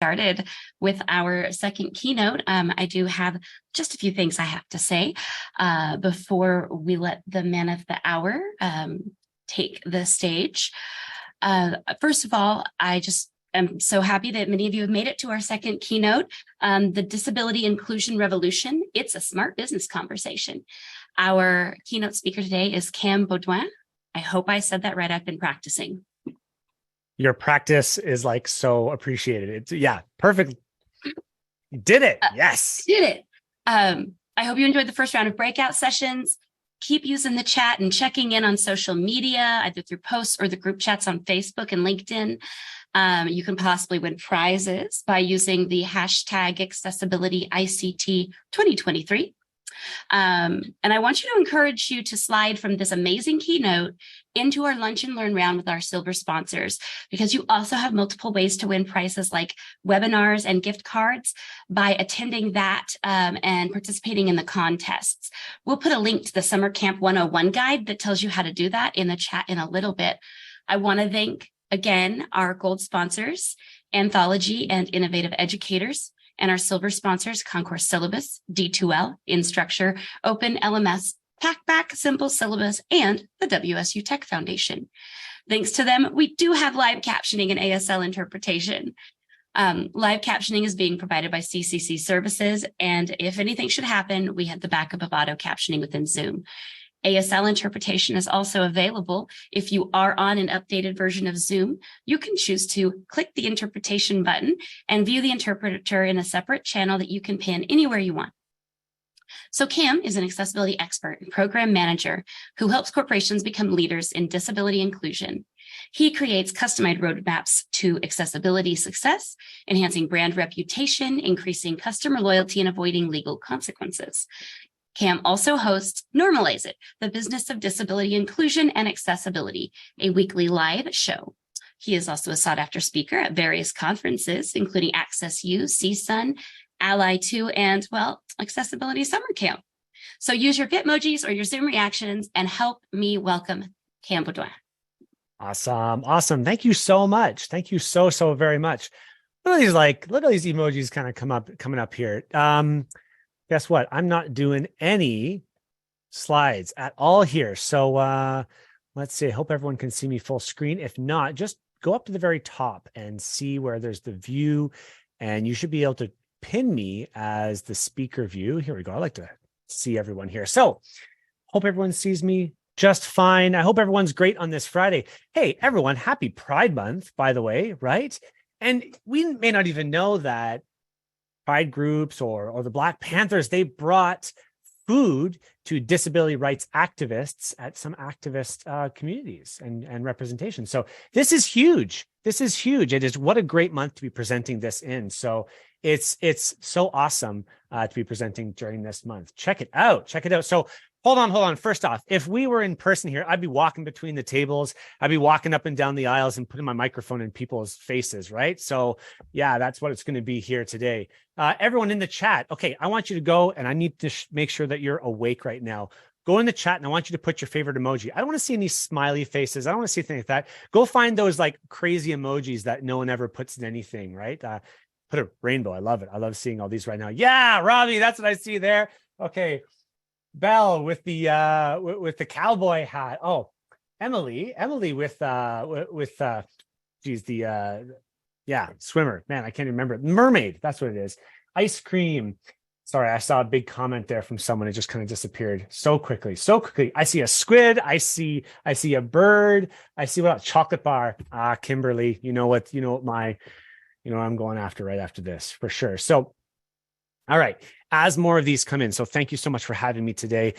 started with our second keynote, I do have just a few things I have to say before we let the man of the hour take the stage. First of all, I'm so happy that many of you have made it to our second keynote, the Disability Inclusion Revolution. It's a smart business conversation. Our keynote speaker today is Cam Beaudion. I hope I said that right. I've been practicing. Your practice is like so appreciated. Yeah, perfect. You did it. Yes. Did it. I hope you enjoyed the first round of breakout sessions. Keep using the chat and checking in on social media, either through posts or the group chats on Facebook and LinkedIn. You can possibly win prizes by using the hashtag accessibilityICT 2023. And I want you to encourage you to slide from this amazing keynote into our Lunch and Learn round with our silver sponsors, because you also have multiple ways to win prizes like webinars and gift cards by attending that and participating in the contests. We'll put a link to the Summer Camp 101 guide that tells you how to do that in the chat in a little bit. I want to thank, again, our gold sponsors, Anthology and Innovative Educators, and our silver sponsors, Concourse Syllabus, D2L, InStructure, Open LMS, PackBack, Simple Syllabus, and the WSU Tech Foundation. Thanks to them, we do have live captioning and ASL interpretation. Live captioning is being provided by CCC Services, and if anything should happen, we have the backup of auto captioning within Zoom. ASL interpretation is also available. If you are on an updated version of Zoom, you can choose to click the interpretation button and view the interpreter in a separate channel that you can pin anywhere you want. So Cam is an accessibility expert and program manager who helps corporations become leaders in disability inclusion. He creates customized roadmaps to accessibility success, enhancing brand reputation, increasing customer loyalty, and avoiding legal consequences. Cam also hosts Normalize It, the Business of Disability Inclusion and Accessibility, a weekly live show. He is also a sought-after speaker at various conferences, including Access U, CSUN, Ally 2, and, well, Accessibility Summer Camp. So use your Bitmojis or your Zoom reactions and help me welcome Cam Beaudion. Awesome. Awesome. Thank you so much. Thank you so very much. Look at these emojis kind of coming up here. Guess what? I'm not doing any slides at all here. So let's see. I hope everyone can see me full screen. If not, just go up to the very top and see where there's the view, and you should be able to pin me as the speaker view. Here we go. I like to see everyone here. So hope everyone sees me just fine. I hope everyone's great on this Friday. Hey, everyone, happy Pride Month, by the way, right? And we may not even know that Pride groups or the Black Panthers, they brought food to disability rights activists at some activist communities and representation. So this is huge. This is huge. It is what a great month to be presenting this in. So it's so awesome to be presenting during this month. Check it out. Check it out. So hold on. First off, if we were in person here, I'd be walking between the tables. I'd be walking up and down the aisles and putting my microphone in people's faces, right? So yeah, that's what it's going to be here today. Everyone in the chat, okay, I want you to go, and I need to make sure that you're awake right now. Go in the chat, and I want you to put your favorite emoji. I don't want to see any smiley faces. I don't want to see anything like that. Go find those like crazy emojis that no one ever puts in anything, right? Put a rainbow. I love it. I love seeing all these right now. Yeah, Robbie, that's what I see there. Okay. Belle with the cowboy hat. Oh, Emily with swimmer. Man, I can't remember it. Mermaid. That's what it is. Ice cream. Sorry, I saw a big comment there from someone. It just kind of disappeared so quickly. I see a squid. I see a bird. I see what else? Chocolate bar. Kimberly. You know what I'm going after right after this for sure. So, all right. As more of these come in, so thank you so much for having me today.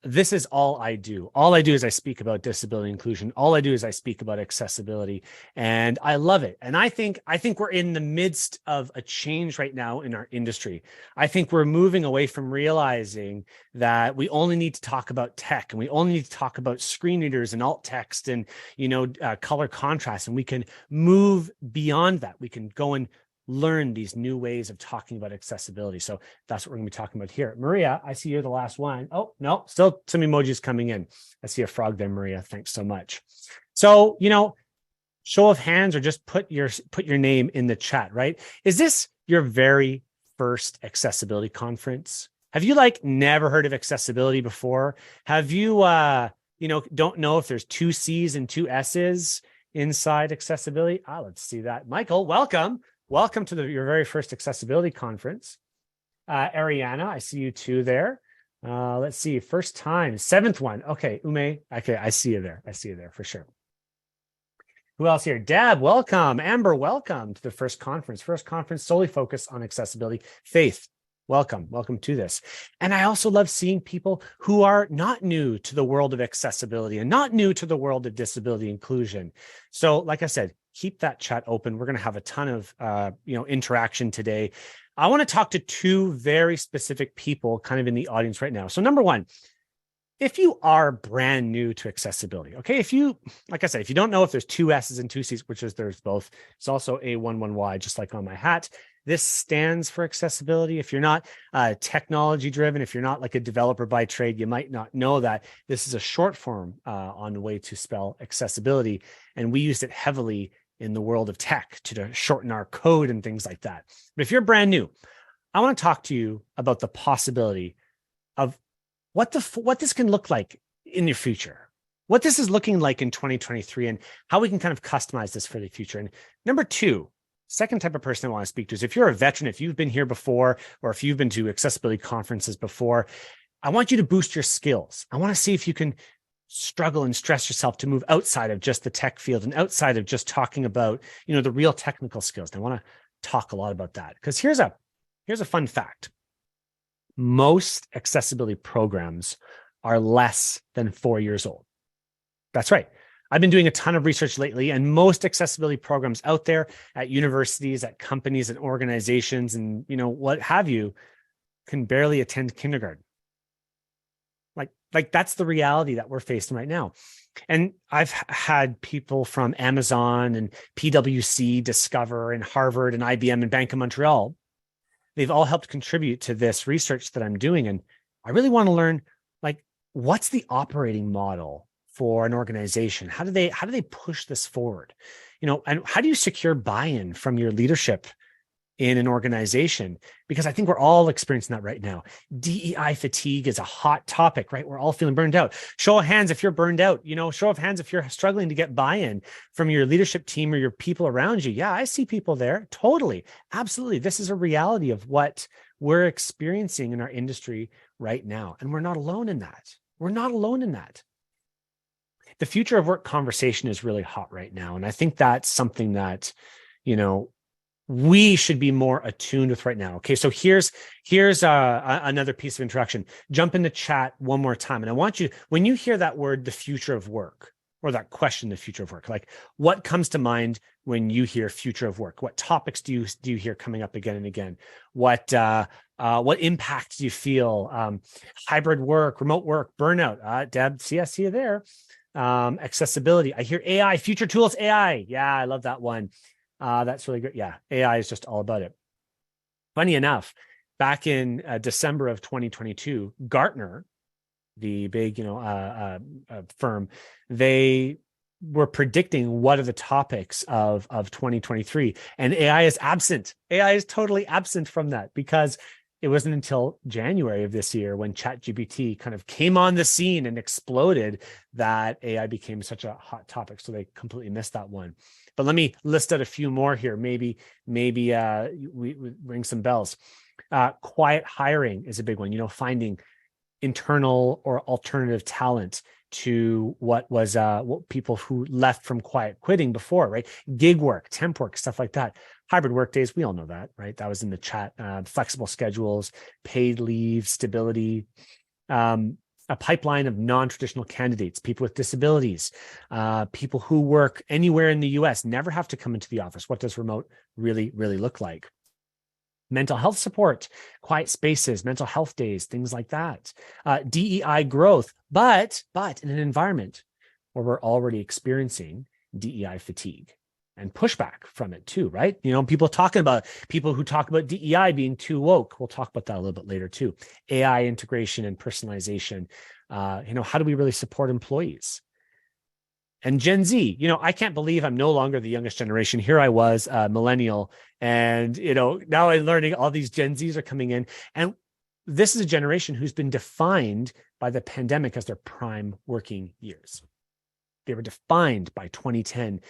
This is all I do. All I do is I speak about disability inclusion. All I do is I speak about accessibility, and I love it. And I think we're in the midst of a change right now in our industry. I think we're moving away from realizing that we only need to talk about tech, and we only need to talk about screen readers and alt text and color contrast, and we can move beyond that. We can go and learn these new ways of talking about accessibility. So that's what we're going to be talking about here. Maria, I see you're the last one. Oh, no, still some emojis coming in. I see a frog there, Maria. Thanks so much. So, Show of hands, or just put your name in the chat, right? Is this your very first accessibility conference? Have you like never heard of accessibility before? Have you don't know if there's two C's and two S's inside accessibility? Let's see that. Michael, welcome. Welcome to your very first accessibility conference. Ariana, I see you too there. Let's see, first time, seventh one. Okay, Ume. Okay, I see you there. I see you there for sure. Who else here? Deb, welcome. Amber, welcome to the first conference. First conference solely focused on accessibility. Faith, welcome. Welcome to this. And I also love seeing people who are not new to the world of accessibility and not new to the world of disability inclusion. So like I said, keep that chat open. We're going to have a ton of interaction today. I want to talk to two very specific people kind of in the audience right now. So number one, if you are brand new to accessibility, okay, if you, like I said, if you don't know if there's two S's and two C's, which is there's both, it's also A11Y, just like on my hat. This stands for accessibility. If you're not technology driven, if you're not like a developer by trade, you might not know that this is a short form on the way to spell accessibility. And we used it heavily in the world of tech to shorten our code and things like that. But if you're brand new, I want to talk to you about the possibility of what this can look like in your future, what this is looking like in 2023, and how we can kind of customize this for the future. And number two, second type of person I want to speak to is if you're a veteran, if you've been here before, or if you've been to accessibility conferences before, I want you to boost your skills. I want to see if you can struggle and stress yourself to move outside of just the tech field and outside of just talking about, the real technical skills. And I want to talk a lot about that because here's a fun fact. Most accessibility programs are less than 4 years old. That's right. I've been doing a ton of research lately, and most accessibility programs out there at universities, at companies and organizations, and what have you, can barely attend kindergarten. Like that's the reality that we're facing right now. And I've had people from Amazon and PwC, Discover, and Harvard, and IBM, and Bank of Montreal. They've all helped contribute to this research that I'm doing. And I really want to learn, like, what's the operating model for an organization? How do they push this forward? And how do you secure buy-in from your leadership in an organization? Because I think we're all experiencing that right now. DEI fatigue is a hot topic, right? We're all feeling burned out. Show of hands if you're burned out, show of hands if you're struggling to get buy-in from your leadership team or your people around you. Yeah, I see people there. Totally. Absolutely. This is a reality of what we're experiencing in our industry right now. And we're not alone in that. We're not alone in that. The future of work conversation is really hot right now. And I think that's something that, we should be more attuned with right now. Okay, so here's another piece of introduction. Jump in the chat one more time. And I want you, when you hear that word, the future of work, or that question, the future of work, like what comes to mind when you hear future of work? What topics do you hear coming up again and again? What impact do you feel? Hybrid work, remote work, burnout. Deb, see, I see you there. Accessibility. I hear AI, future tools, AI. Yeah, I love that one. That's really good. Yeah, AI is just all about it. Funny enough, back in December of 2022, Gartner, the big firm, they were predicting what are the topics of 2023, and AI is absent. AI is totally absent from that because it wasn't until January of this year when ChatGPT kind of came on the scene and exploded that AI became such a hot topic. So they completely missed that one. But let me list out a few more here. Maybe we ring some bells. Quiet hiring is a big one. Finding internal or alternative talent to what people who left from quiet quitting before, right? Gig work, temp work, stuff like that. Hybrid work days, we all know that, right? That was in the chat. Flexible schedules, paid leave, stability, a pipeline of non-traditional candidates, people with disabilities, people who work anywhere in the US, never have to come into the office. What does remote really, really look like? Mental health support, quiet spaces, mental health days, things like that. DEI growth, but in an environment where we're already experiencing DEI fatigue and pushback from it too, right? People who talk about DEI being too woke. We'll talk about that a little bit later too. AI integration and personalization. How do we really support employees? And Gen Z, I can't believe I'm no longer the youngest generation. Here I was, millennial, and now I'm learning all these Gen Zs are coming in, and this is a generation who's been defined by the pandemic as their prime working years. They were defined by 2010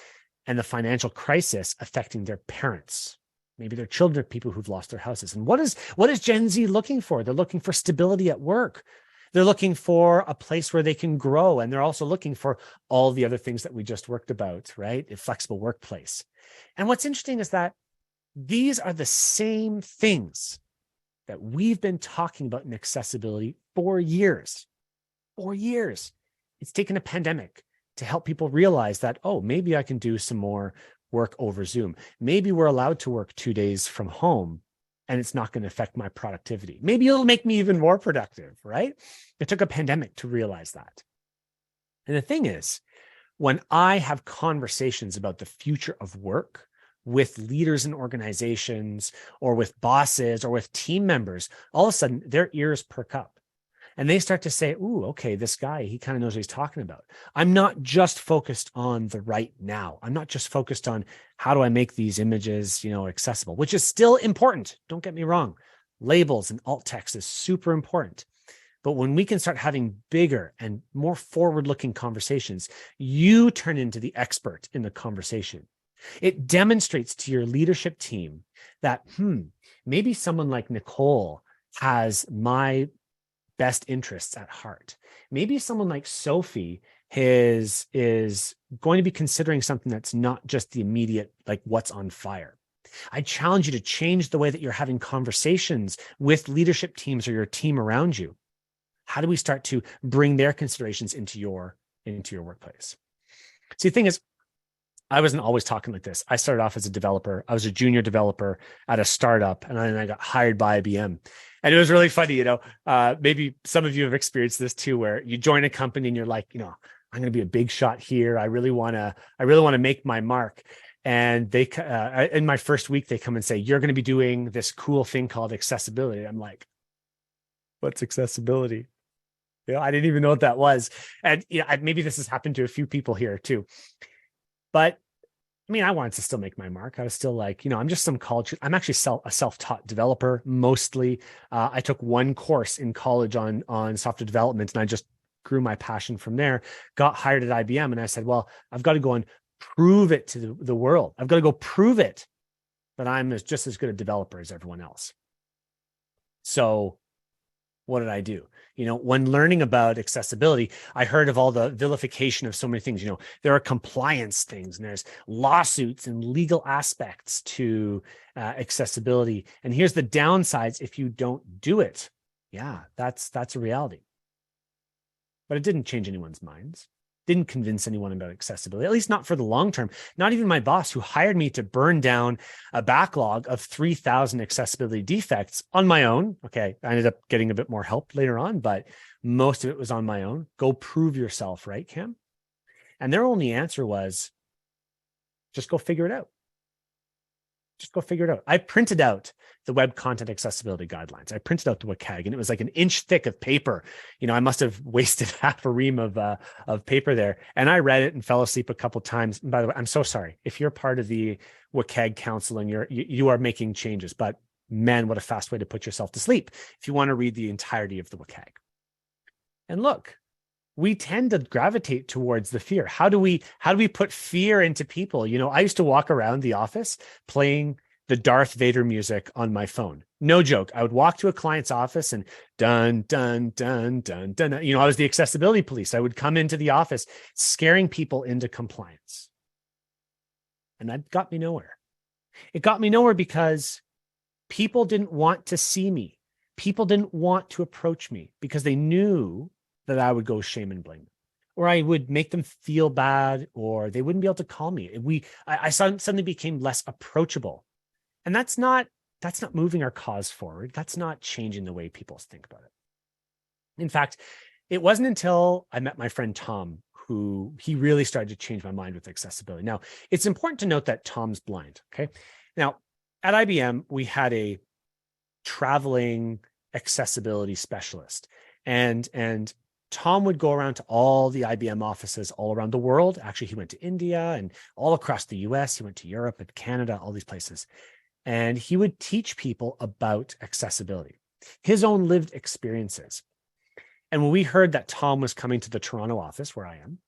and the financial crisis affecting their parents. Maybe their children, people who've lost their houses. And what is Gen Z looking for? They're looking for stability at work. They're looking for a place where they can grow. And they're also looking for all the other things that we just worked about, right? A flexible workplace. And what's interesting is that these are the same things that we've been talking about in accessibility for years. 4 years. It's taken a pandemic to help people realize that, oh, maybe I can do some more work over Zoom. Maybe we're allowed to work 2 days from home and it's not going to affect my productivity. Maybe it'll make me even more productive, right? It took a pandemic to realize that. And the thing is, when I have conversations about the future of work with leaders in organizations or with bosses or with team members, all of a sudden their ears perk up. And they start to say, ooh, okay, this guy, he kind of knows what he's talking about. I'm not just focused on the right now. I'm not just focused on how do I make these images, accessible, which is still important. Don't get me wrong. Labels and alt text is super important. But when we can start having bigger and more forward-looking conversations, you turn into the expert in the conversation. It demonstrates to your leadership team that, maybe someone like Nicole has my best interests at heart. Maybe someone like Sophie is going to be considering something that's not just the immediate, like what's on fire. I challenge you to change the way that you're having conversations with leadership teams or your team around you. How do we start to bring their considerations into your workplace? See, the thing is, I wasn't always talking like this. I started off as a developer. I was a junior developer at a startup, and then I got hired by IBM. And it was really funny, maybe some of you have experienced this too, where you join a company and you're like, I'm going to be a big shot here. I really want to make my mark. And they, in my first week, they come and say, you're going to be doing this cool thing called accessibility. I'm like, what's accessibility? I didn't even know what that was. And maybe this has happened to a few people here too. But I wanted to still make my mark. I was still like, I'm just some college. I'm actually a self-taught developer mostly. I took one course in college on software development, and I just grew my passion from there. Got hired at IBM, and I said, well, I've got to go and prove it to the world. I've got to go prove it that I'm just as good a developer as everyone else. So what did I do? When learning about accessibility, I heard of all the vilification of so many things. There are compliance things, and there's lawsuits and legal aspects to accessibility. And here's the downsides if you don't do it. Yeah, that's a reality. But it didn't change anyone's minds. Didn't convince anyone about accessibility, at least not for the long term. Not even my boss, who hired me to burn down a backlog of 3,000 accessibility defects on my own. Okay, I ended up getting a bit more help later on, but most of it was on my own. Go prove yourself, right, Cam? And their only answer was, just go figure it out. Just go figure it out. I printed out the Web Content Accessibility Guidelines. I printed out the WCAG, and it was like an inch thick of paper. I must have wasted half a ream of paper there. And I read it and fell asleep a couple of times. And by the way, I'm so sorry if you're part of the WCAG Council and you are making changes. But man, what a fast way to put yourself to sleep if you want to read the entirety of the WCAG. And look, we tend to gravitate towards the fear. How do we put fear into people? I used to walk around the office playing the Darth Vader music on my phone. No joke. I would walk to a client's office and dun, dun, dun, dun, dun. I was the accessibility police. I would come into the office scaring people into compliance. And that got me nowhere. It got me nowhere because people didn't want to see me. People didn't want to approach me because they knew that I would go shame and blame, or I would make them feel bad, or they wouldn't be able to call me. I suddenly became less approachable. And that's not moving our cause forward. That's not changing the way people think about it. In fact, it wasn't until I met my friend Tom who he really started to change my mind with accessibility. Now, it's important to note that Tom's blind. Okay. Now, at IBM, we had a traveling accessibility specialist, and Tom would go around to all the IBM offices all around the world. Actually, he went to India and all across the US. He went to Europe and Canada, all these places. And he would teach people about accessibility, his own lived experiences. And when we heard that Tom was coming to the Toronto office where I am,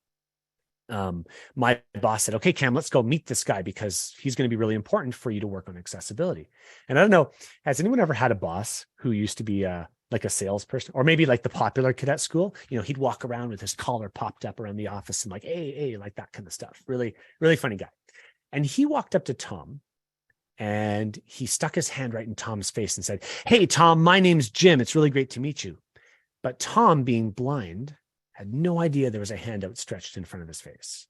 my boss said, okay, Cam, let's go meet this guy because he's going to be really important for you to work on accessibility. And I don't know, has anyone ever had a boss who used to be like a salesperson, or maybe like the popular kid at school? He'd walk around with his collar popped up around the office and like, hey, like that kind of stuff. Really, really funny guy. And he walked up to Tom and he stuck his hand right in Tom's face and said, hey, Tom, my name's Jim. It's really great to meet you. But Tom, being blind, had no idea there was a hand outstretched in front of his face.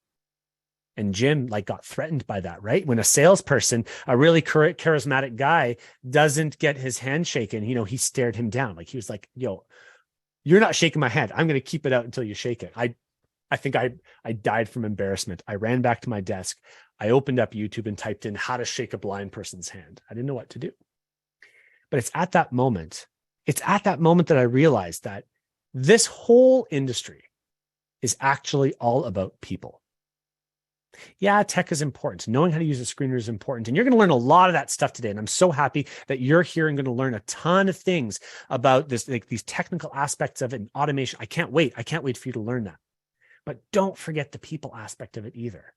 And Jim got threatened by that, right? When a salesperson, a really charismatic guy, doesn't get his hand shaken, he stared him down. He was like, yo, you're not shaking my hand. I'm going to keep it out until you shake it. I think I died from embarrassment. I ran back to my desk. I opened up YouTube and typed in how to shake a blind person's hand. I didn't know what to do. But it's at that moment that I realized that this whole industry is actually all about people. Yeah, tech is important. Knowing how to use a screen reader is important. And you're going to learn a lot of that stuff today. And I'm so happy that you're here and going to learn a ton of things about this, these technical aspects of it and automation. I can't wait. I can't wait for you to learn that. But don't forget the people aspect of it either.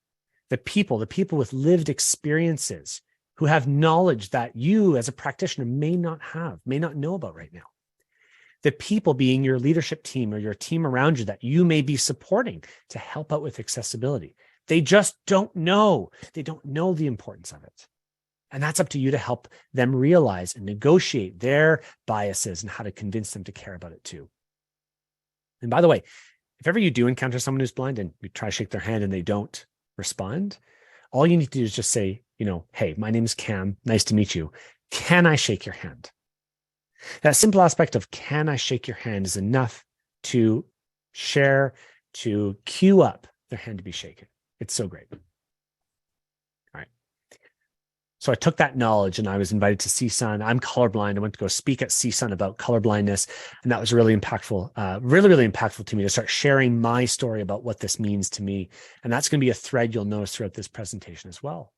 The people with lived experiences who have knowledge that you as a practitioner may not know about right now. The people being your leadership team or your team around you that you may be supporting to help out with accessibility. They just don't know. They don't know the importance of it. And that's up to you to help them realize and negotiate their biases and how to convince them to care about it too. And by the way, if ever you do encounter someone who's blind and you try to shake their hand and they don't respond, all you need to do is just say, hey, my name is Cam. Nice to meet you. Can I shake your hand? That simple aspect of can I shake your hand is enough to share, to cue up their hand to be shaken. It's so great. All right. So I took that knowledge and I was invited to CSUN. I'm colorblind. I went to go speak at CSUN about colorblindness. And that was really impactful, really impactful to me to start sharing my story about what this means to me. And that's going to be a thread you'll notice throughout this presentation as well,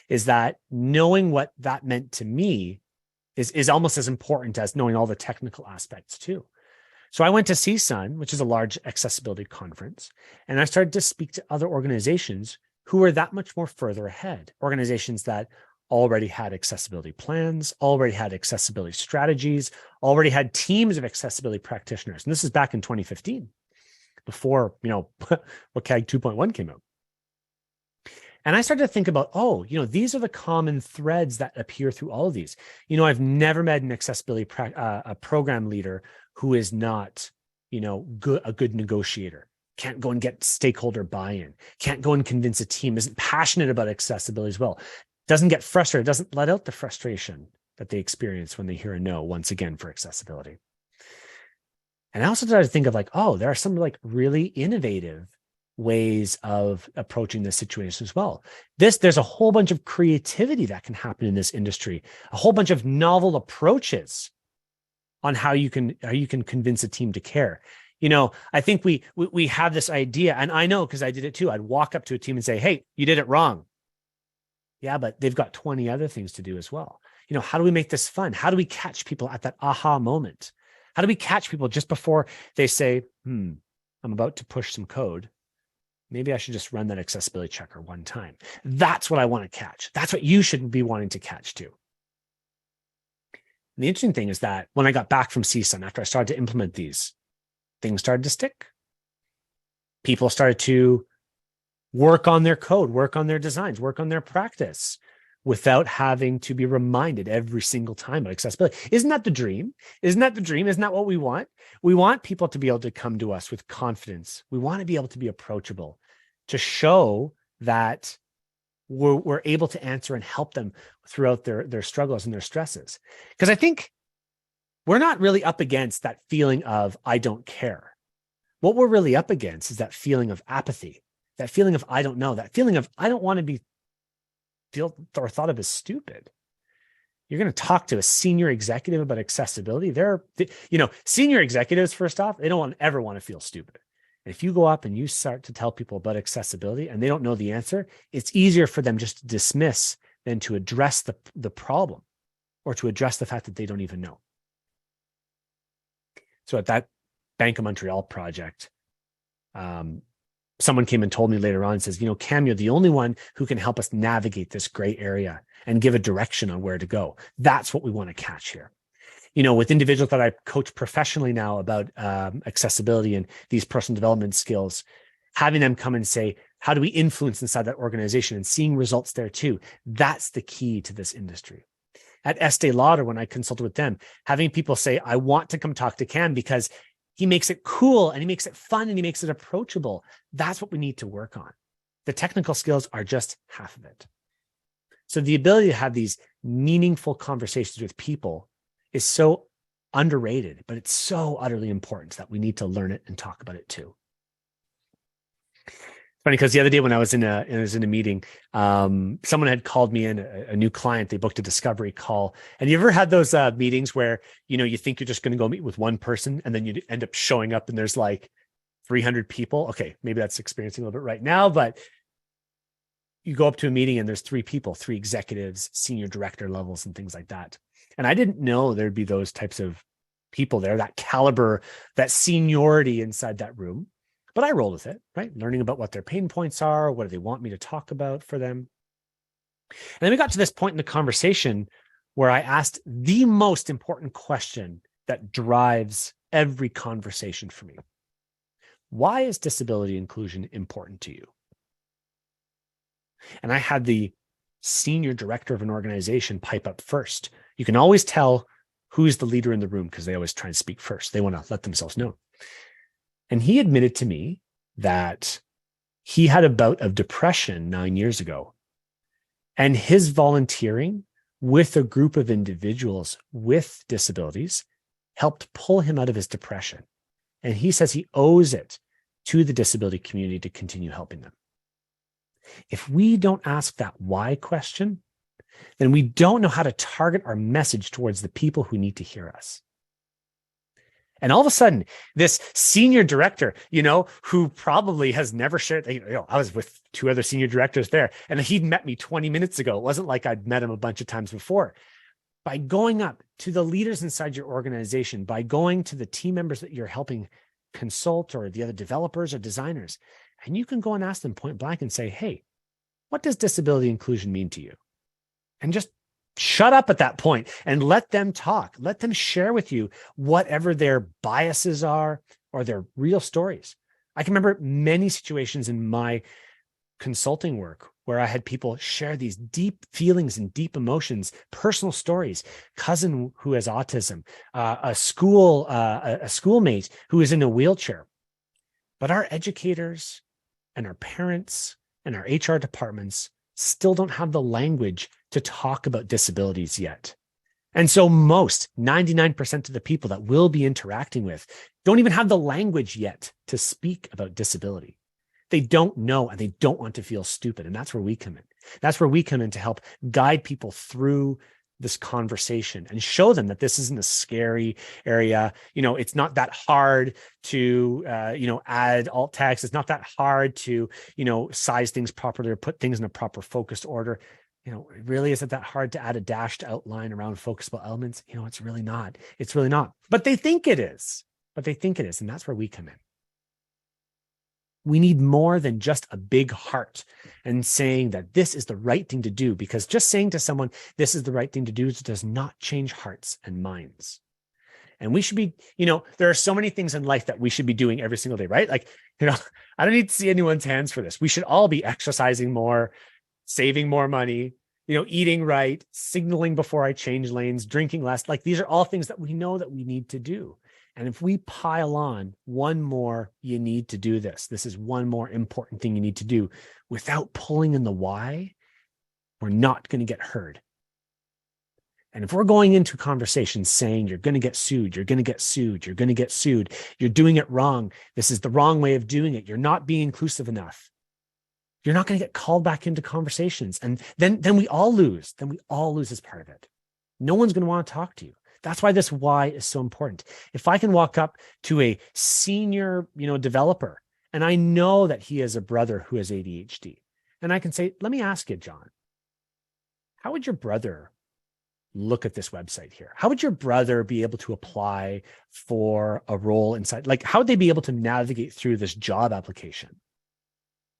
is that knowing what that meant to me is almost as important as knowing all the technical aspects too. So I went to CSUN, which is a large accessibility conference, and I started to speak to other organizations who were that much more further ahead, organizations that already had accessibility plans, already had accessibility strategies, already had teams of accessibility practitioners. And this is back in 2015, before, WCAG 2.1 came out. And I started to think about, these are the common threads that appear through all of these. I've never met an accessibility a program leader who is not, a good negotiator, can't go and get stakeholder buy-in, can't go and convince a team, isn't passionate about accessibility as well, doesn't get frustrated, doesn't let out the frustration that they experience when they hear a no once again for accessibility. And I also started to think of there are some really innovative ways of approaching this situation as well. There's a whole bunch of creativity that can happen in this industry, a whole bunch of novel approaches on how you can convince a team to care. I think we have this idea, and I know because I did it too. I'd walk up to a team and say, hey, you did it wrong. Yeah, but they've got 20 other things to do as well. How do we make this fun? How do we catch people at that aha moment? How do we catch people just before they say, I'm about to push some code? Maybe I should just run that accessibility checker one time. That's what I want to catch. That's what you should be wanting to catch too. And the interesting thing is that when I got back from CSUN, after I started to implement these, things started to stick. People started to work on their code, work on their designs, work on their practice without having to be reminded every single time about accessibility. Isn't that the dream? Isn't that what we want? We want people to be able to come to us with confidence. We want to be able to be approachable, to show that we're able to answer and help them throughout their struggles and their stresses. Because I think we're not really up against that feeling of, I don't care. What we're really up against is that feeling of apathy, that feeling of, I don't know, that feeling of, I don't want to be feel or thought of as stupid. You're going to talk to a senior executive about accessibility. Senior executives, first off, they don't ever want to feel stupid. And if you go up and you start to tell people about accessibility and they don't know the answer, it's easier for them just to dismiss than to address the problem or to address the fact that they don't even know. So at that Bank of Montreal project, someone came and told me later on and says, Cam, you're the only one who can help us navigate this gray area and give a direction on where to go. That's what we want to catch here. With individuals that I coach professionally now about accessibility and these personal development skills, having them come and say, how do we influence inside that organization and seeing results there too? That's the key to this industry. At Estee Lauder, when I consulted with them, having people say, I want to come talk to Cam because he makes it cool and he makes it fun and he makes it approachable. That's what we need to work on. The technical skills are just half of it. So the ability to have these meaningful conversations with people is so underrated, but it's so utterly important that we need to learn it and talk about it too. Funny, because the other day when I was in a meeting, someone had called me in, a new client. They booked a discovery call. And you ever had those meetings where, you think you're just going to go meet with one person and then you end up showing up and there's like 300 people? Okay, maybe that's experiencing a little bit right now, but you go up to a meeting and there's 3 people, 3 executives, senior director levels and things like that. And I didn't know there'd be those types of people there, that caliber, that seniority inside that room. But I rolled with it, right? Learning about what their pain points are, what do they want me to talk about for them. And then we got to this point in the conversation where I asked the most important question that drives every conversation for me. Why is disability inclusion important to you? And I had the senior director of an organization pipe up first. You can always tell who's the leader in the room because they always try and speak first. They want to let themselves know. And he admitted to me that he had a bout of depression 9 years ago. And his volunteering with a group of individuals with disabilities helped pull him out of his depression. And he says he owes it to the disability community to continue helping them. If we don't ask that why question, then we don't know how to target our message towards the people who need to hear us. And all of a sudden, this senior director, who probably has never shared, I was with 2 other senior directors there, and he'd met me 20 minutes ago. It wasn't like I'd met him a bunch of times before. By going up to the leaders inside your organization, by going to the team members that you're helping consult or the other developers or designers, and you can go and ask them point blank and say, hey, what does disability inclusion mean to you? And just shut up at that point and let them talk. Let them share with you whatever their biases are or their real stories. I can remember many situations in my consulting work where I had people share these deep feelings and deep emotions, personal stories, cousin who has autism, a schoolmate who is in a wheelchair. But our educators and our parents and our HR departments still don't have the language to talk about disabilities yet. And so 99% of the people that we'll be interacting with don't even have the language yet to speak about disability. They don't know and they don't want to feel stupid. And that's where we come in. That's where we come in to help guide people through this conversation and show them that this isn't a scary area. It's not that hard to, add alt text. It's not that hard to, size things properly or put things in a proper focused order. It really isn't that hard to add a dashed outline around focusable elements. It's really not. It's really not. But they think it is. And that's where we come in. We need more than just a big heart and saying that this is the right thing to do, because just saying to someone, this is the right thing to do does not change hearts and minds. And we should be, there are so many things in life that we should be doing every single day, right? Like, I don't need to see anyone's hands for this. We should all be exercising more, saving more money, eating right, signaling before I change lanes, drinking less. Like, these are all things that we know that we need to do. And if we pile on one more, you need to do this. This is one more important thing you need to do without pulling in the why, we're not going to get heard. And if we're going into conversations saying you're going to get sued, you're going to get sued, you're going to get sued, you're doing it wrong, this is the wrong way of doing it, you're not being inclusive enough, you're not going to get called back into conversations. And then we all lose. Then we all lose as part of it. No one's going to want to talk to you. That's why this why is so important. If I can walk up to a senior, developer, and I know that he has a brother who has ADHD, and I can say, let me ask you, John, how would your brother look at this website here? How would your brother be able to apply for a role inside? Like, how would they be able to navigate through this job application?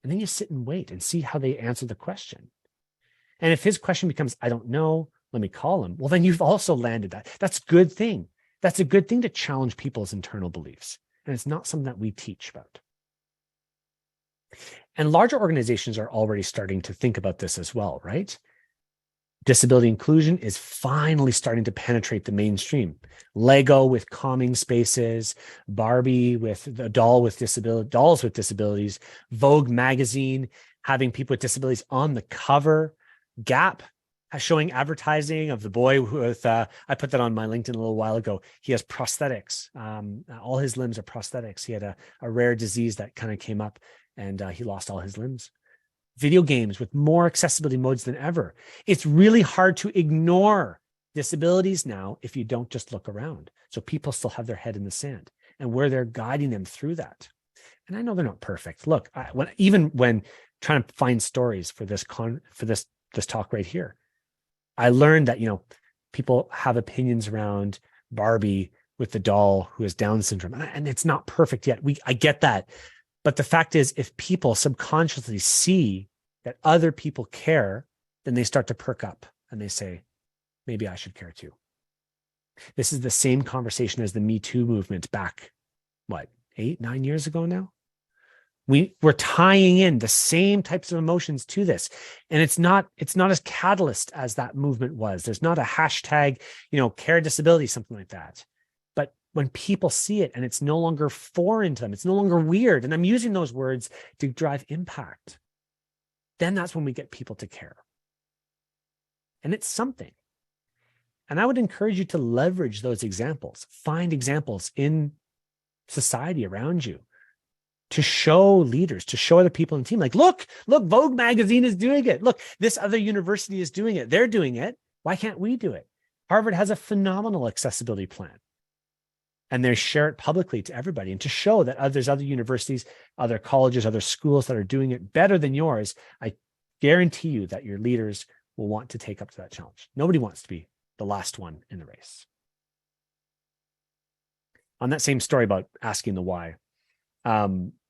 And then you sit and wait and see how they answer the question. And if his question becomes, I don't know, let me call him. Well, then you've also landed that. That's a good thing. That's a good thing to challenge people's internal beliefs. And it's not something that we teach about. And larger organizations are already starting to think about this as well, right? Disability inclusion is finally starting to penetrate the mainstream. Lego with calming spaces, Barbie with the dolls with disabilities, Vogue magazine having people with disabilities on the cover, Gap showing advertising of the boy with, I put that on my LinkedIn a little while ago. He has prosthetics. All his limbs are prosthetics. He had a rare disease that kind of came up and he lost all his limbs. Video games with more accessibility modes than ever. It's really hard to ignore disabilities now if you don't just look around. So people still have their head in the sand and where they're guiding them through that. And I know they're not perfect. Look, when trying to find stories for this talk right here, I learned that, people have opinions around Barbie with the doll who has Down syndrome, and it's not perfect yet. I get that. But the fact is, if people subconsciously see that other people care, then they start to perk up and they say, maybe I should care too. This is the same conversation as the Me Too movement back, 8, 9 years ago now? We're tying in the same types of emotions to this. And it's not as catalyst as that movement was. There's not a hashtag, care disability, something like that. But when people see it and it's no longer foreign to them, it's no longer weird. And I'm using those words to drive impact. Then that's when we get people to care. And it's something. And I would encourage you to leverage those examples, find examples in society around you to show leaders, to show other people in the team, like, look, Vogue magazine is doing it. Look, this other university is doing it. They're doing it. Why can't we do it? Harvard has a phenomenal accessibility plan. And they share it publicly to everybody. And to show that there's other universities, other colleges, other schools that are doing it better than yours, I guarantee you that your leaders will want to take up to that challenge. Nobody wants to be the last one in the race. On that same story about asking the why,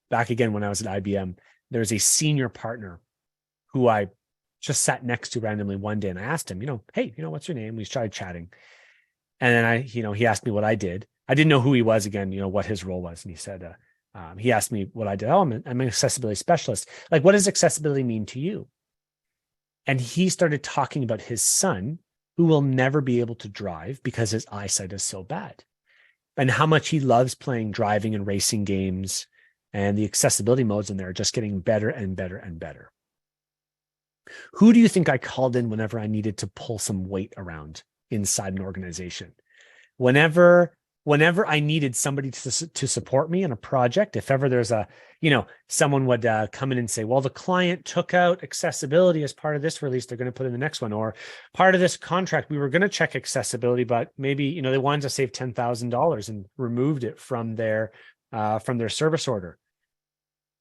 back again when I was at IBM, there was a senior partner who I just sat next to randomly one day, and I asked him, hey, what's your name? We started chatting, and then he asked me what I did. I didn't know who he was again, what his role was, and he said, he asked me what I did. Oh, I'm an accessibility specialist. Like, what does accessibility mean to you? And he started talking about his son, who will never be able to drive because his eyesight is so bad, and how much he loves playing driving and racing games, and the accessibility modes in there are just getting better and better and better. Who do you think I called in whenever I needed to pull some weight around inside an organization? Whenever I needed somebody to support me in a project, if ever there's someone would come in and say, well, the client took out accessibility as part of this release, they're going to put in the next one, or part of this contract, we were going to check accessibility, but maybe, they wanted to save $10,000 and removed it from their service order.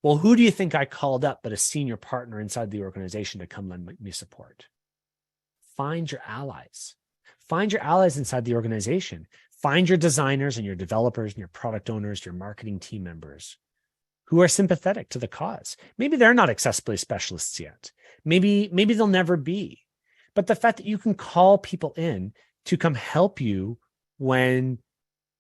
Well, who do you think I called up but a senior partner inside the organization to come lend me support? Find your allies. Find your allies inside the organization. Find your designers and your developers and your product owners, your marketing team members who are sympathetic to the cause. Maybe they're not accessibility specialists yet. Maybe they'll never be. But the fact that you can call people in to come help you when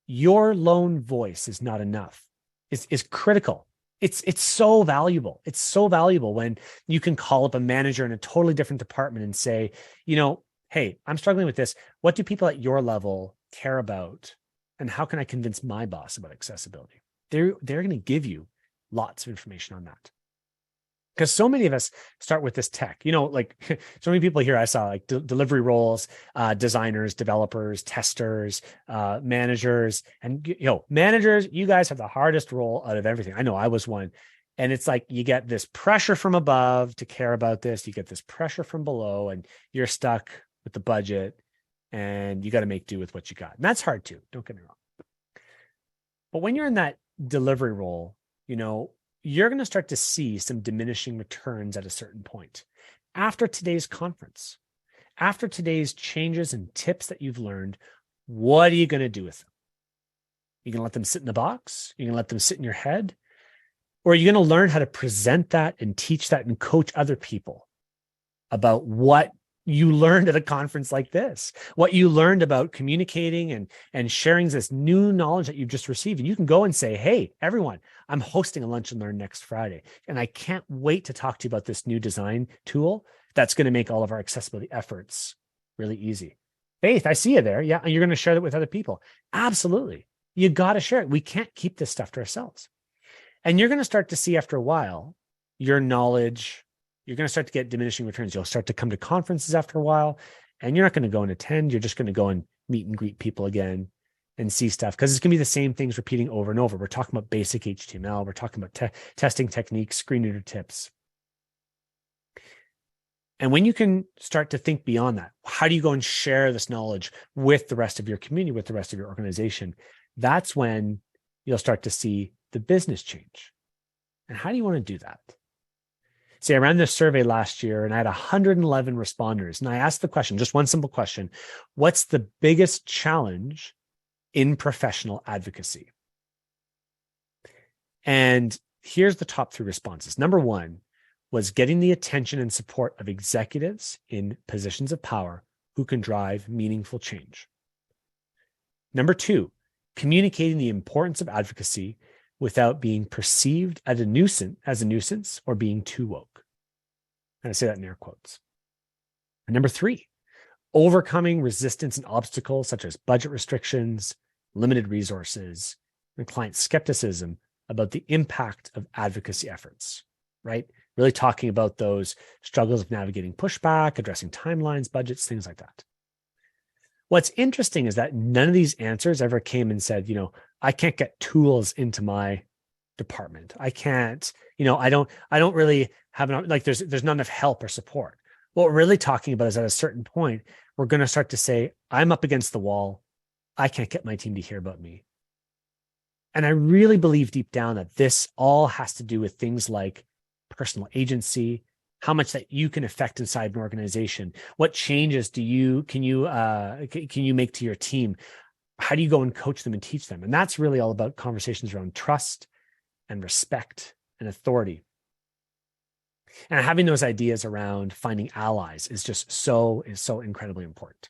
your lone voice is not enough is critical. It's so valuable. It's so valuable when you can call up a manager in a totally different department and say, hey, I'm struggling with this. What do people at your level care about? And how can I convince my boss about accessibility? They're going to give you lots of information on that. Because so many of us start with this tech, like so many people here I saw like delivery roles, designers, developers, testers, managers, and managers, you guys have the hardest role out of everything. I know I was one. And it's like, you get this pressure from above to care about this. You get this pressure from below and you're stuck with the budget. and you got to make do with what you got. And that's hard too. Don't get me wrong. But when you're in that delivery role, you're going to start to see some diminishing returns at a certain point. After today's conference, after today's changes and tips that you've learned, what are you going to do with them? You're going to let them sit in the box? You're going to let them sit in your head? Or are you going to learn how to present that and teach that and coach other people about what you learned at a conference like this, what you learned about communicating and sharing this new knowledge that you've just received? And you can go and say, hey, everyone, I'm hosting a Lunch and Learn next Friday, and I can't wait to talk to you about this new design tool that's going to make all of our accessibility efforts really easy. Faith, I see you there. Yeah, and you're going to share that with other people. Absolutely. You got to share it. We can't keep this stuff to ourselves. And you're going to start to see after a while, your knowledge, you're going to start to get diminishing returns. You'll start to come to conferences after a while, and you're not going to go and attend. You're just going to go and meet and greet people again and see stuff, because it's going to be the same things repeating over and over. We're talking about basic HTML. We're talking about testing techniques, screen reader tips. And when you can start to think beyond that, how do you go and share this knowledge with the rest of your community, with the rest of your organization? That's when you'll start to see the business change. And how do you want to do that? See, I ran this survey last year and I had 111 responders. And I asked the question, just one simple question: what's the biggest challenge in professional advocacy? And here's the top 3 responses. Number 1 was getting the attention and support of executives in positions of power who can drive meaningful change. Number 2, communicating the importance of advocacy without being perceived as a nuisance or being too woke. And I say that in air quotes. And number 3, overcoming resistance and obstacles such as budget restrictions, limited resources, and client skepticism about the impact of advocacy efforts, right? Really talking about those struggles of navigating pushback, addressing timelines, budgets, things like that. What's interesting is that none of these answers ever came and said, I can't get tools into my department. I can't, I don't really have there's not enough help or support. What we're really talking about is at a certain point, we're going to start to say, I'm up against the wall. I can't get my team to hear about me. And I really believe deep down that this all has to do with things like personal agency, how much that you can affect inside an organization. What changes can you make to your team? How do you go and coach them and teach them? And that's really all about conversations around trust and respect and authority. And having those ideas around finding allies is so incredibly important.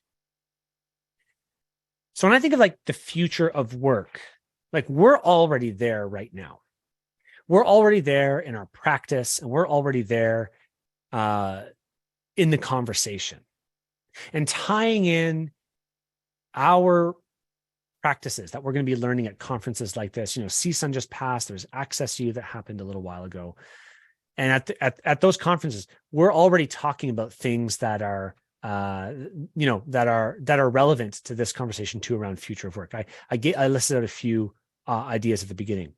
So when I think of the future of work, we're already there right now. We're already there in our practice, and we're already there in the conversation. And tying in our practices that we're going to be learning at conferences like this. CSUN just passed. There's Access U that happened a little while ago. And at those conferences, we're already talking about things that are that are relevant to this conversation too, around future of work. I listed out a few ideas at the beginning.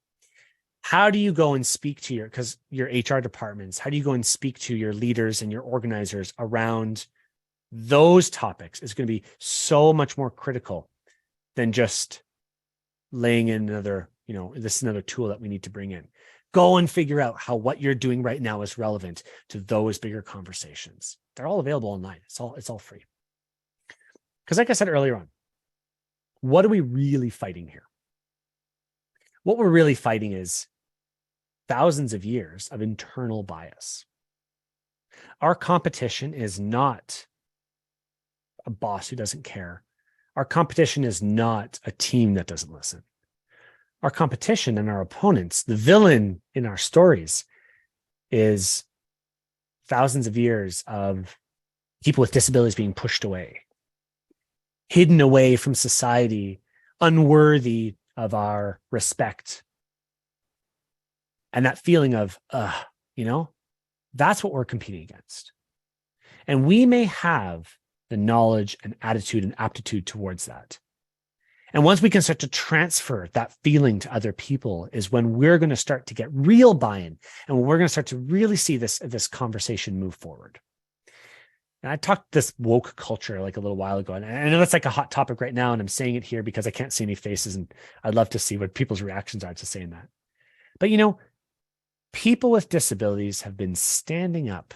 How do you go and speak to your HR departments? How do you go and speak to your leaders and your organizers around those topics? Is going to be so much more critical than just laying in another, this is another tool that we need to bring in. Go and figure out how what you're doing right now is relevant to those bigger conversations. They're all available online. It's all free. Because like I said earlier on, what are we really fighting here? What we're really fighting is thousands of years of internal bias. Our competition is not a boss who doesn't care. Our competition is not a team that doesn't listen. Our competition and our opponents, the villain in our stories, is thousands of years of people with disabilities being pushed away, hidden away from society, unworthy of our respect. And that feeling of, that's what we're competing against. And we may have the knowledge and attitude and aptitude towards that. And once we can start to transfer that feeling to other people is when we're going to start to get real buy-in, and when we're going to start to really see this conversation move forward. And I talked this woke culture like a little while ago, and I know that's like a hot topic right now, and I'm saying it here because I can't see any faces, and I'd love to see what people's reactions are to saying that. But people with disabilities have been standing up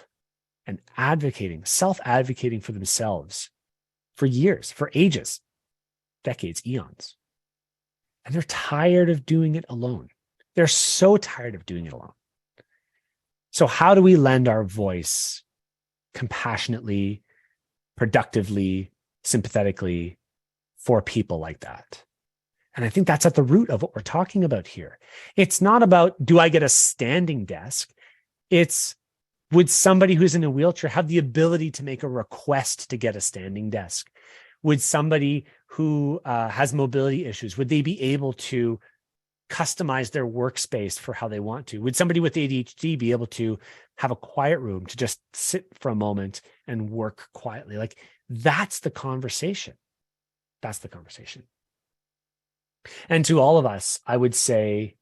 and advocating, self-advocating for themselves for years, for ages, decades, eons. And they're tired of doing it alone. They're so tired of doing it alone. So how do we lend our voice compassionately, productively, sympathetically for people like that? And I think that's at the root of what we're talking about here. It's not about, do I get a standing desk? It's, would somebody who's in a wheelchair have the ability to make a request to get a standing desk? Would somebody who has mobility issues, would they be able to customize their workspace for how they want to? Would somebody with ADHD be able to have a quiet room to just sit for a moment and work quietly? Like, that's the conversation. That's the conversation. And to all of us, I would say,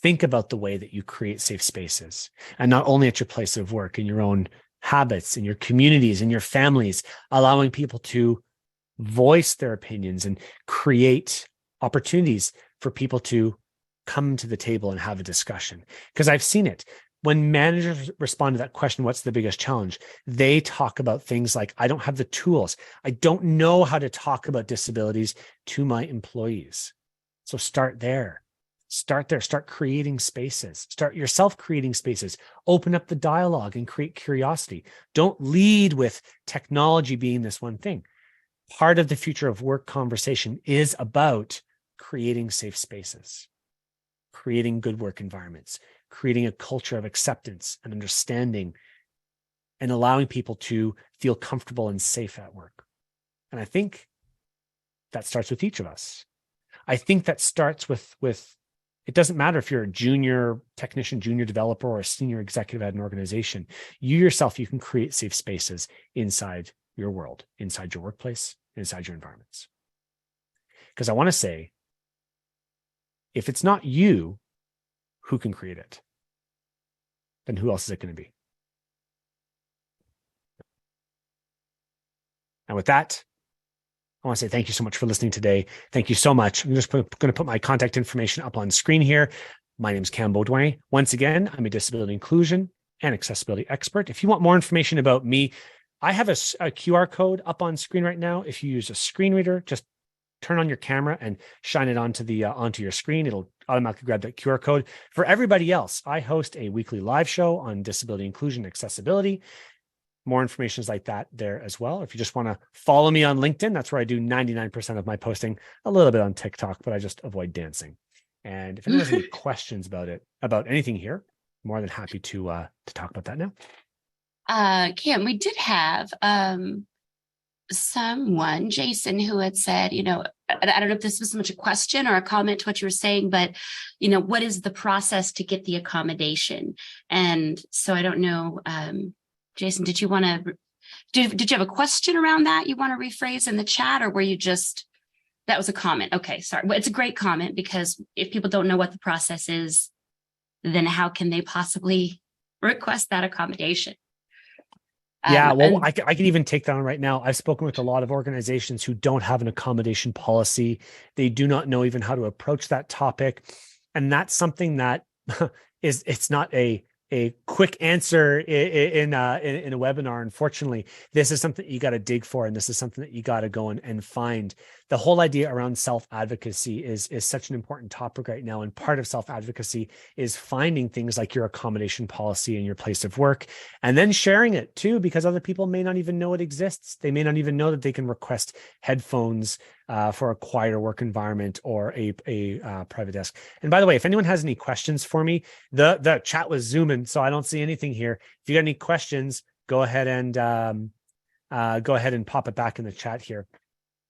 think about the way that you create safe spaces, and not only at your place of work, in your own habits, in your communities, in your families, allowing people to voice their opinions and create opportunities for people to come to the table and have a discussion. Because I've seen it. When managers respond to that question, what's the biggest challenge? They talk about things like, I don't have the tools. I don't know how to talk about disabilities to my employees. So start there. Start there. Start creating spaces. Start yourself creating spaces. Open up the dialogue and create curiosity. Don't lead with technology being this one thing. Part of the future of work conversation is about creating safe spaces, creating good work environments, creating a culture of acceptance and understanding, and allowing people to feel comfortable and safe at work. And I think that starts with each of us. I think that starts with it doesn't matter if you're a junior technician, junior developer, or a senior executive at an organization. You yourself, you can create safe spaces inside your world, inside your workplace, inside your environments. Because I want to say, if it's not you, who can create it? Then who else is it going to be? And with that, I want to say thank you so much for listening today. Thank you so much. I'm just going to put my contact information up on screen here. My name is Cam Beaudion. Once again, I'm a disability inclusion and accessibility expert. If you want more information about me, I have a QR code up on screen right now. If you use a screen reader, just turn on your camera and shine it onto your screen. It'll automatically grab that QR code. For everybody else, I host a weekly live show on disability inclusion and accessibility. More information is like that there as well. If you just want to follow me on LinkedIn, that's where I do 99% of my posting, a little bit on TikTok, but I just avoid dancing. And if anyone has any questions about anything here, I'm more than happy to talk about that now. Cam, we did have someone, Jason, who had said, I don't know if this was so much a question or a comment to what you were saying, but, what is the process to get the accommodation? And so I don't know, Jason, did you did you have a question around that you want to rephrase in the chat, or were you that was a comment? Okay, sorry. Well, it's a great comment, because if people don't know what the process is, then how can they possibly request that accommodation? Yeah, well, I can even take that on right now. I've spoken with a lot of organizations who don't have an accommodation policy. They do not know even how to approach that topic. And that's something that it's not a quick answer in a webinar. Unfortunately, this is something you got to dig for, and this is something that you got to go and find. The whole idea around self-advocacy is such an important topic right now. And part of self-advocacy is finding things like your accommodation policy in your place of work, and then sharing it too, because other people may not even know it exists. They may not even know that they can request headphones for a quieter work environment or a private desk. And by the way, if anyone has any questions for me, the chat was zooming, so I don't see anything here. If you got any questions, go ahead and pop it back in the chat here.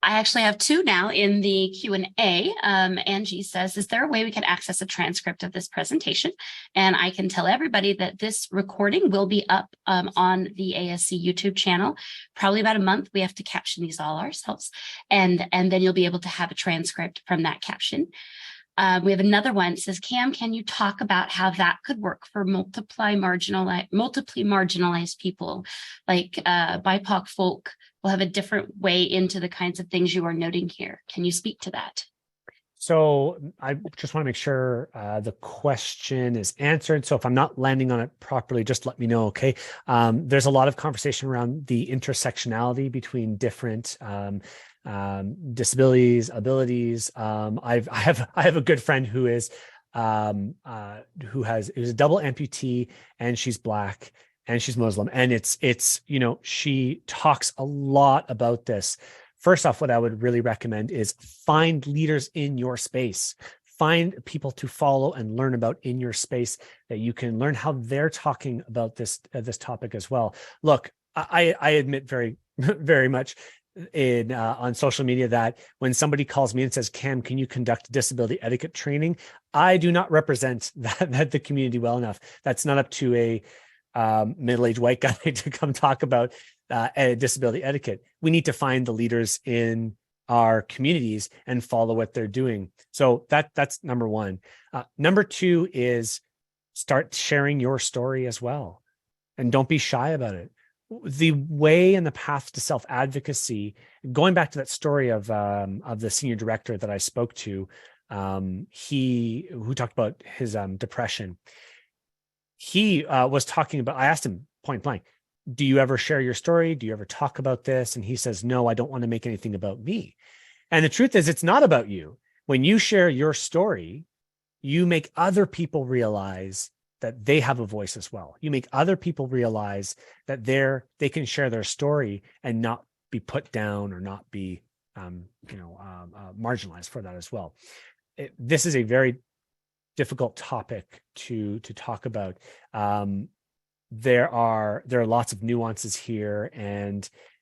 I actually have two now in the Q&A. Angie says, is there a way we can access a transcript of this presentation? And I can tell everybody that this recording will be up on the ASC YouTube channel, probably about a month. We have to caption these all ourselves. And then you'll be able to have a transcript from that caption. We have another one. It says, Cam, can you talk about how that could work for multiply marginalized people, like BIPOC folk will have a different way into the kinds of things you are noting here. Can you speak to that? So I just want to make sure the question is answered. So if I'm not landing on it properly, just let me know, okay? There's a lot of conversation around the intersectionality between different disabilities, abilities. I have a good friend who's a double amputee, and she's Black and she's Muslim, and it's she talks a lot about this. First off, what I would really recommend is find leaders in your space. Find people to follow and learn about in your space that you can learn how they're talking about this topic as well. Look, I admit very, very much on social media that when somebody calls me and says, Cam, can you conduct disability etiquette training? I do not represent the community well enough. That's not up to a middle-aged white guy to come talk about disability etiquette. We need to find the leaders in our communities and follow what they're doing. So that's number one. Number two is start sharing your story as well, and don't be shy about it. The way and the path to self-advocacy, going back to that story of the senior director that I spoke to, who talked about his depression. He was talking about, I asked him point blank, do you ever share your story? Do you ever talk about this? And he says, no, I don't want to make anything about me. And the truth is, it's not about you. When you share your story, you make other people realize that they have a voice as well. You make other people realize that they can share their story and not be put down or not be marginalized for that as well. This is a very difficult topic to talk about. There are lots of nuances here,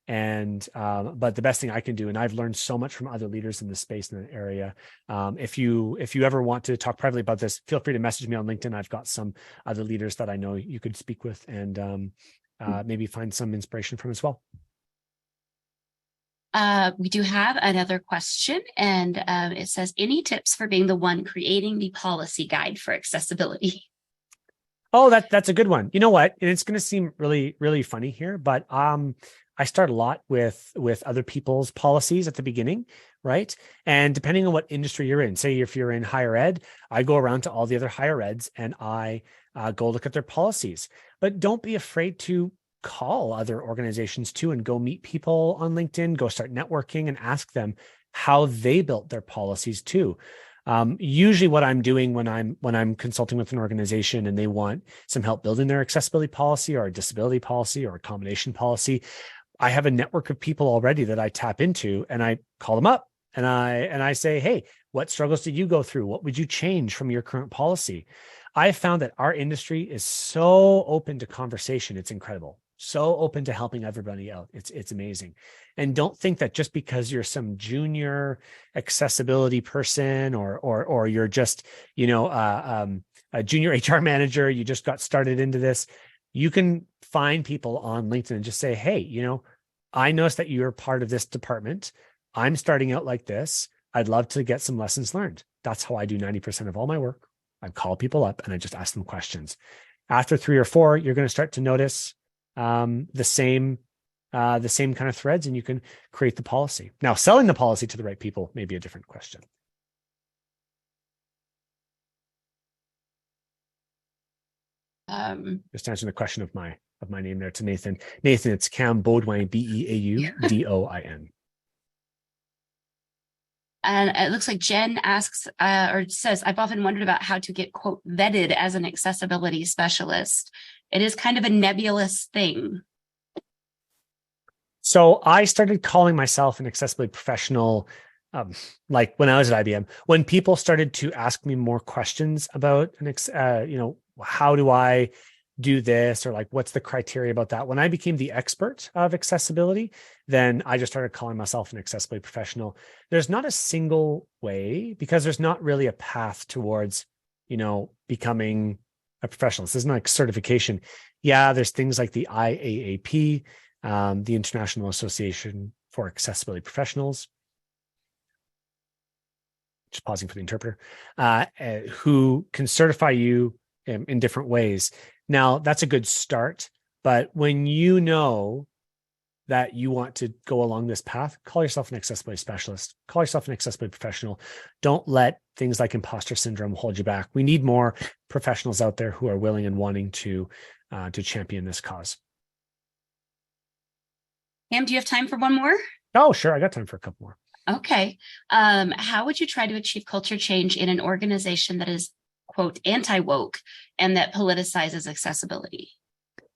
but the best thing I can do, and I've learned so much from other leaders in the space in that area. If you ever want to talk privately about this, feel free to message me on LinkedIn. I've got some other leaders that I know you could speak with and maybe find some inspiration from as well. We do have another question, and it says, any tips for being the one creating the policy guide for accessibility? Oh, that's a good one. You know what? And it's going to seem really, really funny here, but I start a lot with other people's policies at the beginning, right? And depending on what industry you're in, say if you're in higher ed, I go around to all the other higher eds and I go look at their policies. But don't be afraid to call other organizations too and go meet people on LinkedIn, go start networking and ask them how they built their policies too. Usually what I'm doing when I'm consulting with an organization and they want some help building their accessibility policy or a disability policy or accommodation policy, I have a network of people already that I tap into, and I call them up and I say, hey, what struggles did you go through? What would you change from your current policy? I found that our industry is so open to conversation. It's incredible. So open to helping everybody out. It's amazing. And don't think that just because you're some junior accessibility person or you're just, a junior HR manager, you just got started into this, you can find people on LinkedIn and just say, hey, I noticed that you're part of this department. I'm starting out like this. I'd love to get some lessons learned. That's how I do 90% of all my work. I call people up and I just ask them questions. After 3 or 4, you're going to start to notice the same kind of threads, and you can create the policy. Now, selling the policy to the right people may be a different question. Just answering the question of my name there to Nathan. Nathan, it's Cam Beaudion, Beaudioin. And it looks like Jen asks or says, I've often wondered about how to get, quote, vetted as an accessibility specialist. It is kind of a nebulous thing. So I started calling myself an accessibility professional like when I was at IBM, when people started to ask me more questions about how do I do this, or like, what's the criteria about that? When I became the expert of accessibility, then I just started calling myself an accessibility professional. There's not a single way, because there's not really a path towards, becoming a professional. This isn't like certification. Yeah, there's things like the IAAP, the International Association for Accessibility Professionals. just pausing for the interpreter, who can certify you in different ways. Now, that's a good start. But when you know that you want to go along this path, call yourself an accessibility specialist, call yourself an accessibility professional. Don't let things like imposter syndrome hold you back. We need more professionals out there who are willing and wanting to champion this cause. Cam, do you have time for one more? Oh, sure. I got time for a couple more. Okay. How would you try to achieve culture change in an organization that is, quote, anti-woke and that politicizes accessibility?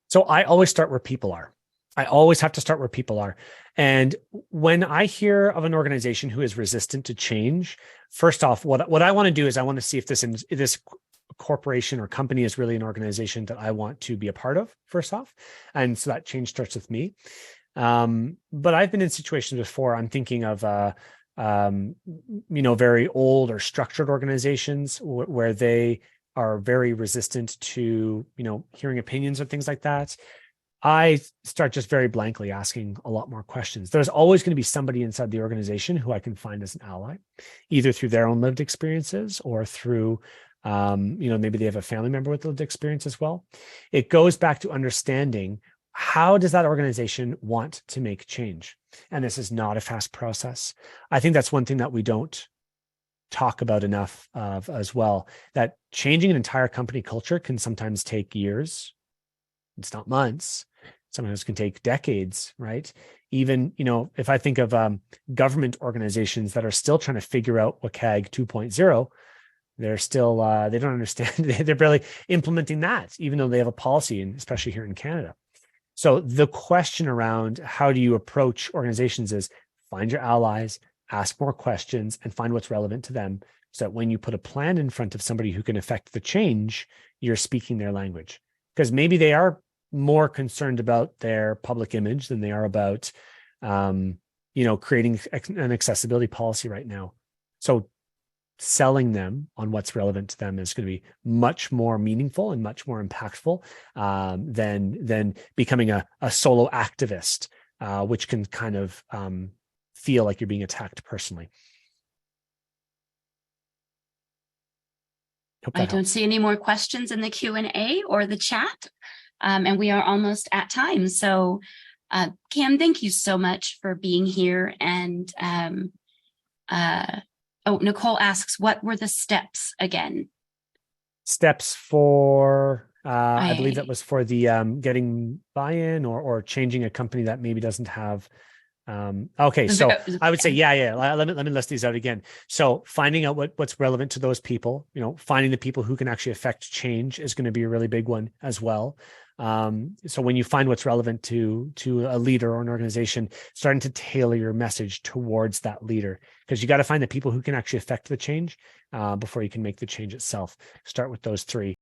So I always start where people are. I always have to start where people are. And when I hear of an organization who is resistant to change, first off, what I want to do is I want to see if this corporation or company is really an organization that I want to be a part of, first off. And so that change starts with me. But I've been in situations before. I'm thinking of, very old or structured organizations where they are very resistant to, hearing opinions or things like that. I start just very blankly asking a lot more questions. There's always going to be somebody inside the organization who I can find as an ally, either through their own lived experiences or through, maybe they have a family member with lived experience as well. It goes back to understanding, how does that organization want to make change? And this is not a fast process. I think that's one thing that we don't talk about enough of as well, that changing an entire company culture can sometimes take years. It's not months. Sometimes it can take decades, right? Even, if I think of government organizations that are still trying to figure out WCAG 2.0, they're still, they don't understand. They're barely implementing that, even though they have a policy, and especially here in Canada. So the question around how do you approach organizations is find your allies, ask more questions, and find what's relevant to them, so that when you put a plan in front of somebody who can affect the change, you're speaking their language. Because maybe they are more concerned about their public image than they are about, creating an accessibility policy right now. So selling them on what's relevant to them is going to be much more meaningful and much more impactful than becoming a solo activist, which can kind of feel like you're being attacked personally. I don't see any more questions in the Q&A or the chat. And we are almost at time. So Cam, thank you so much for being here. And Nicole asks, what were the steps again? Steps for, I believe that was for the getting buy-in or changing a company that maybe doesn't have. Okay, so I would say, yeah. Let me list these out again. So finding out what's relevant to those people, finding the people who can actually affect change is going to be a really big one as well. So when you find what's relevant to a leader or an organization, starting to tailor your message towards that leader, because you got to find the people who can actually affect the change before you can make the change itself. Start with those three.